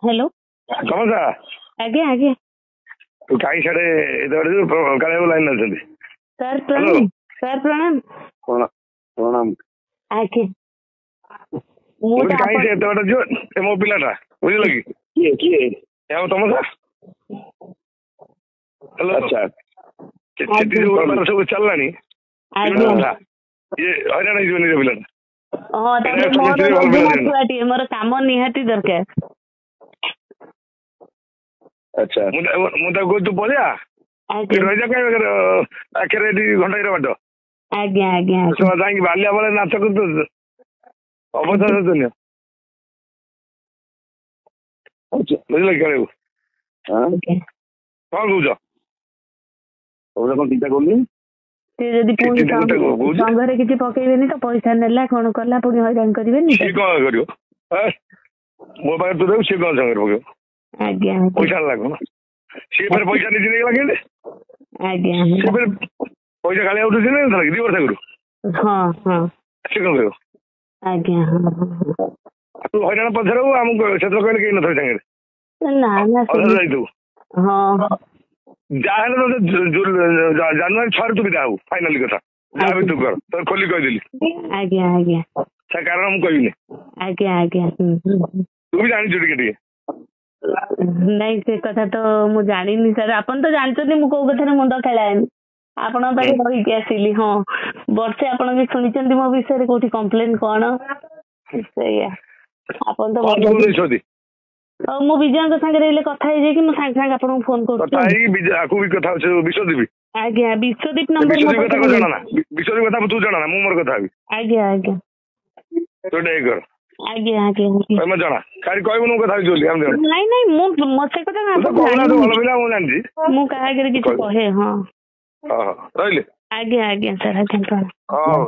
hello समझा आज्ञा आज्ञा तू कहीं साढ़े काले लाइन अच्छे सर प्रणाम सर प्रणाम प्रणाम आज्ञा कहीं से एत जो मो पिलाटा बुझल कि तुम सा हेलो अच्छा सब चलला ये हईराण हो पिलाटा मोर काम निहाती दरकार अच्छा मुझे तू पलिया आखिर घंटा बाट आज्ञा आज्ञा जाकि बालिया बेले नाच कर अवसर दुनिया बुझल खेल कौन कौच कौन चिंता करनी संघरे किसी पकेबेनी तो पैसा नेला कौन कला पुणी हईराण करेंगे सी कौन कर मो पाखे तू देव सी कौन संगे पकेब आज्ञा पैसा लागू सी फिर पैसा नहीं नहीं लगे आज्ञा सी फिर पैसा खाली उठुची ना 2 वर्ष करू हाँ हाँ सी कौन कर आज्ञा तू हईराण पछाड़ आमको से कहले कहीं न संगे ना ना जाइतु हाँ जाने तो जनवरी 6 तू विदा हूँ फाइनाली कथा जहाँ भी तू कर तो खोली कहदेली आज्ञा आज्ञा से कारण मुझे कहनी आज्ञा आज्ञा तू भी जानी टे नहीं से कथा तो मु जानी सर आपन तो जानते मु कौ कथा मुंड खेलाएनी आपण रही आसिली हाँ वर्षे आपण भी शुणी मो विषय कौटी कम्प्लेन कौन आपन तो मु विजय सागे कथा मु सागे सागे आपको फोन कर आज्ञा विश्वदीप नंबर विश्वदीप कथा तू जाना मु मोर कथा आज्ञा आज्ञा तो कर आज्ञा आज्ञा मैं जाना खाली कहबू कथा नहीं नहीं मत कथा भल पिला मु जानी मु कहा किसी कहे हाँ रही आज्ञा आज्ञा सर आज्ञा हाँ